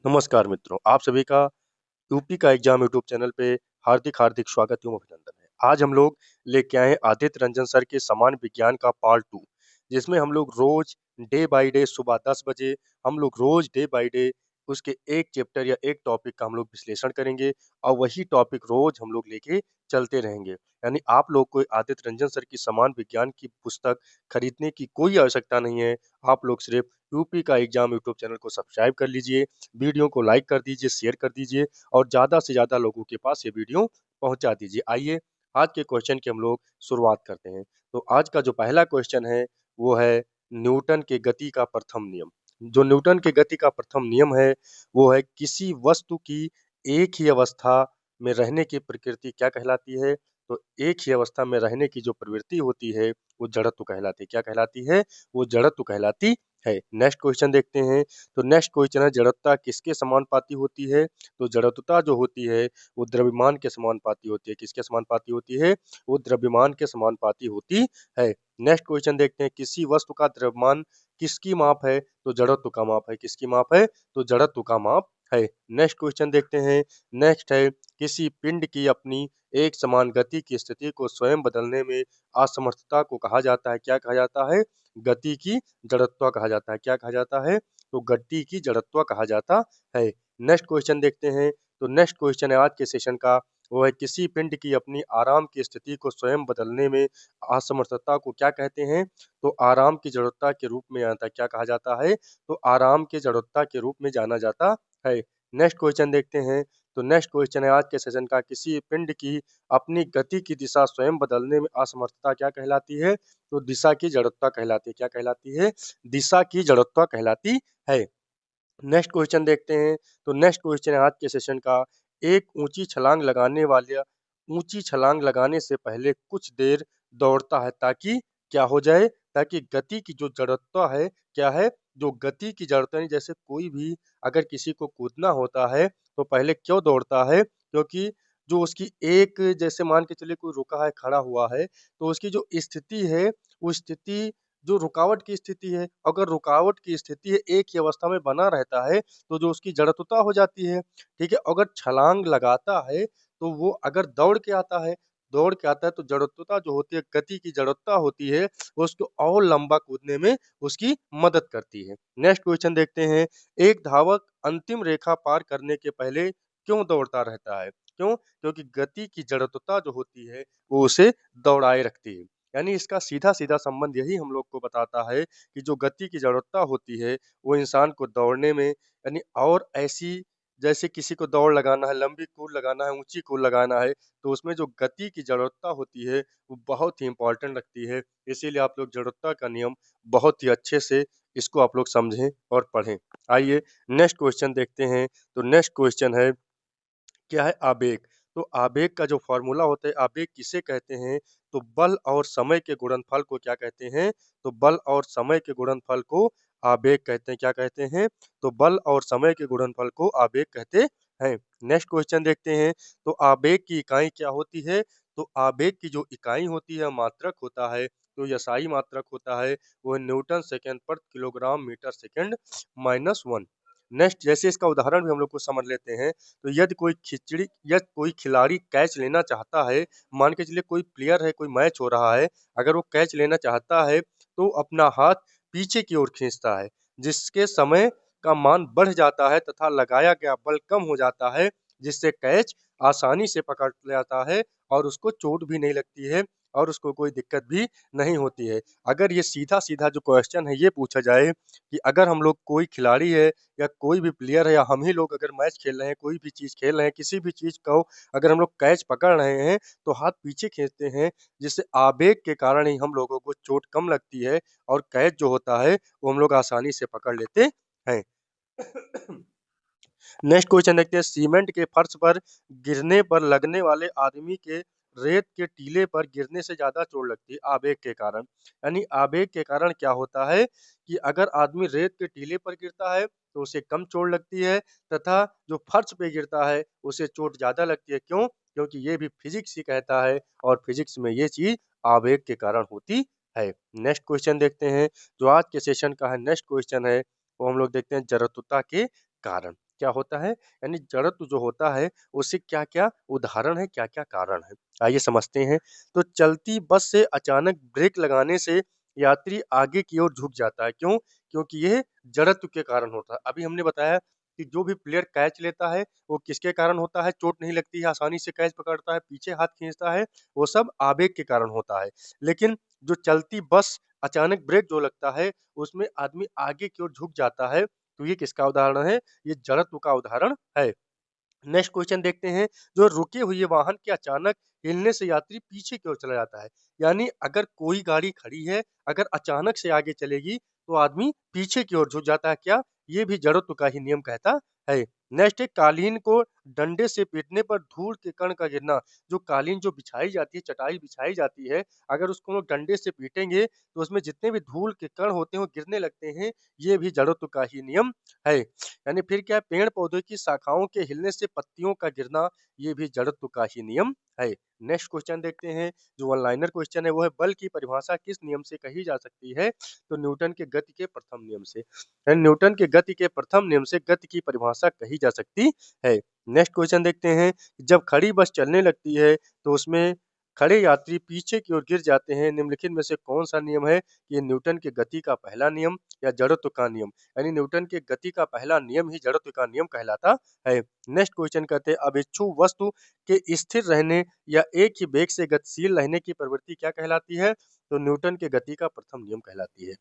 नमस्कार मित्रों, आप सभी का यूपी का एग्जाम यूट्यूब चैनल पे हार्दिक स्वागत एवं अभिनंदन है। आज हम लोग लेके आए हैं आदित्य रंजन सर के समान विज्ञान का पार्ट 2, जिसमें हम लोग रोज डे बाय डे सुबह 10 बजे हम लोग रोज डे बाय डे उसके एक चैप्टर या एक टॉपिक का हम लोग विश्लेषण करेंगे और वही टॉपिक रोज हम लोग लेके चलते रहेंगे। यानी आप लोग को आदित्य रंजन सर की समान विज्ञान की पुस्तक खरीदने की कोई आवश्यकता नहीं है। आप लोग सिर्फ यूपी का एग्जाम यूट्यूब चैनल को सब्सक्राइब कर लीजिए, वीडियो को लाइक कर दीजिए, शेयर कर दीजिए और ज़्यादा से ज़्यादा लोगों के पास ये वीडियो पहुंचा दीजिए। आइए आज के क्वेश्चन की हम लोग शुरुआत करते हैं। तो आज का जो पहला क्वेश्चन है वो है न्यूटन के गति का प्रथम नियम। जो न्यूटन के गति का प्रथम नियम है वो है किसी वस्तु की एक ही अवस्था में रहने की प्रकृति क्या कहलाती है? तो एक ही अवस्था में रहने की जो प्रवृत्ति होती है वो जड़त्व कहलाती है। क्या कहलाती है? वो जड़त्व कहलाती है। नेक्स्ट क्वेश्चन देखते हैं। तो नेक्स्ट क्वेश्चन है जड़त्वता किसके समानुपाती होती है? तो जड़त्वता जो होती है वो द्रव्यमान के समानुपाती होती है। किसके समानुपाती होती है? वो द्रव्यमान के समानुपाती होती है। नेक्स्ट क्वेश्चन देखते हैं किसी वस्तु का द्रव्यमान किसकी माप है? तो जड़त्व का माप है। किसकी माप है? तो जड़त्व का माप है। नेक्स्ट क्वेश्चन देखते हैं। नेक्स्ट है किसी पिंड की अपनी एक समान गति की स्थिति को स्वयं बदलने में असमर्थता को कहा जाता है। क्या कहा जाता है? गति की जड़त्व कहा जाता है। क्या कहा जाता है? तो गति की जड़त्व कहा जाता है। नेक्स्ट क्वेश्चन देखते हैं। तो नेक्स्ट क्वेश्चन है आज के सेशन का वो है किसी पिंड की अपनी आराम की स्थिति को स्वयं बदलने में असमर्थता को क्या कहते हैं? तो आराम की जड़त्व के रूप में आता है। क्या कहा जाता है? तो आराम की जड़त्व के रूप में जाना जाता है। नेक्स्ट क्वेश्चन देखते हैं। तो नेक्स्ट क्वेश्चन है आज के सेशन का किसी पिंड की अपनी गति की दिशा स्वयं बदलने में असमर्थता क्या कहलाती है? तो दिशा की जड़त्व कहलाती है। क्या कहलाती है? दिशा की जड़त्व कहलाती है। नेक्स्ट क्वेश्चन देखते हैं। तो नेक्स्ट क्वेश्चन है आज के सेशन का एक ऊंची छलांग लगाने से पहले कुछ देर दौड़ता है ताकि क्या हो जाए? ताकि गति की जो जड़त्व है क्या है? जो गति की जड़त्व यानी जैसे कोई भी अगर किसी को कूदना होता है तो पहले क्यों दौड़ता है? क्योंकि जो उसकी एक जैसे मान के चलिए कोई रुका है, खड़ा हुआ है, तो उसकी जो स्थिति है वो स्थिति जो रुकावट की स्थिति है, अगर रुकावट की स्थिति है एक ही अवस्था में बना रहता है तो जो उसकी जड़त्वता हो जाती है, ठीक है? अगर छलांग लगाता है तो वो अगर दौड़ के आता है तो जड़त्वता जो होती है, गति की जड़त्वता होती है, वो उसको और लंबा कूदने में उसकी मदद करती है। नेक्स्ट क्वेश्चन देखते हैं, एक धावक अंतिम रेखा पार करने के पहले क्यों दौड़ता रहता है? क्यों? क्योंकि गति की जड़त्वता जो होती है वो उसे दौड़ाए रखती है। यानी इसका सीधा-सीधा संबंध यही हम लोग को बताता है कि जो गति की जड़त्वता होती है, वो इंसान को दौड़ने में यानी और ऐसी जैसे किसी को दौड़ लगाना है, लंबी कूद लगाना है, ऊँची कूद लगाना है, तो उसमें जो गति की जड़त्वता होती है, वो बहुत ही इम्पोर्टेंट रखती है। इसीलिए आप लोग जड़त्वता का नियम बहुत ही अच्छे से इसको आप लोग समझें और पढ़ें। आइए नेक्स्ट क्वेश्चन देखते हैं। तो नेक्स्ट क्वेश्चन है क्या है आवेग। तो आवेग का जो फ़ॉर्मूला होता है, आवेग किसे कहते हैं? तो बल और समय के गुणनफल को क्या कहते हैं? तो बल और समय के गुणनफल को आवेग कहते हैं। क्या कहते हैं? तो बल और समय के गुणनफल को आवेग कहते हैं। नेक्स्ट क्वेश्चन देखते हैं। तो आवेग की इकाई क्या होती है? तो आवेग की जो इकाई होती है, मात्रक होता है, तो यसाई मात्रक होता है, वो है न्यूटन सेकंड प्रति kilogram metre second minus 1। Next जैसे इसका उदाहरण भी हम लोग को समझ लेते हैं। तो यदि कोई खिलाड़ी कैच लेना चाहता है, मान के चलिए कोई प्लेयर है, कोई मैच हो रहा है, अगर वो कैच लेना चाहता है, तो अपना हाथ पीछे की ओर खींचता है, जिसके समय का मान बढ़ जाता है तथा लगाया गया बल कम हो जाता है, जिससे कैच आसानी से पकड़ लेता है और उसको चोट भी नहीं लगती है और उसको कोई दिक्कत भी नहीं होती है। अगर ये सीधा-सीधा जो क्वेश्चन है ये पूछा जाए कि अगर हम लोग कोई खिलाड़ी है या कोई भी प्लेयर है या हम ही लोग अगर मैच खेल रहे हैं, कोई भी चीज़ खेल रहे हैं, किसी भी चीज़ को अगर हम लोग कैच पकड़ रहे हैं, तो हाथ पीछे खींचते हैं, जिससे आवेग के कारण ही हम लोगों को चोट कम लगती है और कैच जो होता है, वो हम लोग आसानी से पकड़ लेते हैं। नेक्स्ट क्वेश्चन देखते हैं सीमेंट के फर्श पर गिरने पर लगने वाले आदमी के रेत के टीले पर गिरने से ज्यादा चोट लगती है आवेग के कारण। यानी आवेग के कारण क्या होता है कि अगर आदमी रेत के टीले पर गिरता है तो उसे कम चोट लगती है तथा जो फर्श पे गिरता है उसे चोट ज्यादा लगती है। क्यों? क्योंकि ये भी फिजिक्स ही कहता है और फिजिक्स में ये चीज आवेग के कारण होती है। नेक्स्ट क्वेश्चन देखते हैं जो आज के सेशन का है। नेक्स्ट क्वेश्चन है वो हम लोग देखते हैं जड़त्वता के कारण। क्या होता है, यानी जड़त्व जो होता है उससे क्या-क्या उदाहरण है, क्या-क्या कारण है। आइए समझते हैं। तो चलती बस से अचानक ब्रेक लगाने से यात्री आगे की ओर झुक जाता है। क्यों? क्योंकि ये जड़त्व के कारण होता है। अभी हमने बताया कि जो भी प्लेयर कैच लेता है, वो किसके कारण होता है? चोट नहीं लगती है, आसानी से कैच पकड़ता है, पीछे हाथ खींचता है, वो सब आवेग के कारण होता है। लेकिन जो चलती बस अचानक ब्रेक जो लगता है, उसमें आदमी आगे की ओर झुक जाता है, तो ये किसका उदाहरण है? ये जड़त्व का उदाहरण है। नेक्स्ट क्वेश्चन देखते हैं। जो रुके हुए वाहन के अचानक हिलने से यात्री पीछे की ओर चला जाता है। यानी अगर कोई गाड़ी खड़ी है, अगर अचानक से आगे चलेगी तो आदमी पीछे की ओर झुक जाता है। क्या? ये भी जड़त्व का ही नियम कहता है। नेक्स्ट है, कालीन को डंडे से पीटने पर धूल के कण का गिरना। जो कालीन जो बिछाई जाती है, चटाई बिछाई जाती है, अगर उसको लोग डंडे से पीटेंगे तो उसमें जितने भी धूल के कण होते हैं वो गिरने लगते हैं। ये भी जड़त्व का ही नियम है। यानी फिर क्या है, पेड़ पौधे की शाखाओं के हिलने से पत्तियों का गिरना, ये भी जड़त्व का ही नियम है। नेक्स्ट क्वेश्चन देखते हैं। जो वन लाइनर क्वेश्चन है वो है, बल की परिभाषा किस नियम से कही जा सकती है? तो न्यूटन के गति के प्रथम नियम से। यानी न्यूटन के गति के प्रथम नियम से गति की परिभाषा कही जा सकती है। नेक्स्ट क्वेश्चन देखते हैं। जब खड़ी बस चलने लगती है तो उसमें खड़े यात्री पीछे की ओर गिर जाते हैं। निम्नलिखित में से कौन सा नियम है? ये न्यूटन के गति का पहला नियम या जड़त्व का नियम? यानी न्यूटन के गति का पहला नियम ही जड़त्व का नियम कहलाता है। नेक्स्ट क्वेश्चन कहते हैं, अभिक्षु वस्तु के स्थिर रहने या एक ही वेग से गतिशील रहने की प्रवृत्ति क्या कहलाती है? तो न्यूटन के गति का प्रथम नियम कहलाती है।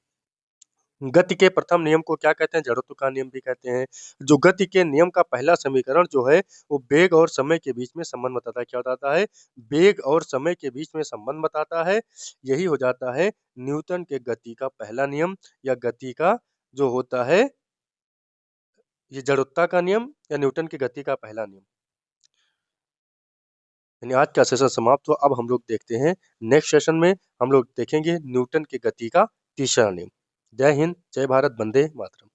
गति के प्रथम नियम को क्या कहते हैं? जड़त्व का नियम भी कहते हैं। जो गति के नियम का पहला समीकरण जो है वो वेग और समय के बीच में संबंध बताता है। क्या बताता है? वेग और समय के बीच में संबंध बताता है। यही हो जाता है न्यूटन के गति का पहला नियम या गति का जो होता है ये जड़त्व का नियम या न्यूटन की गति का पहला नियम। यानी आज का सेशन समाप्त हुआ। अब हम लोग देखते हैं नेक्स्ट सेशन में हम लोग देखेंगे न्यूटन की गति का तीसरा नियम। जय हिंद, जय भारत, वंदे मातरम।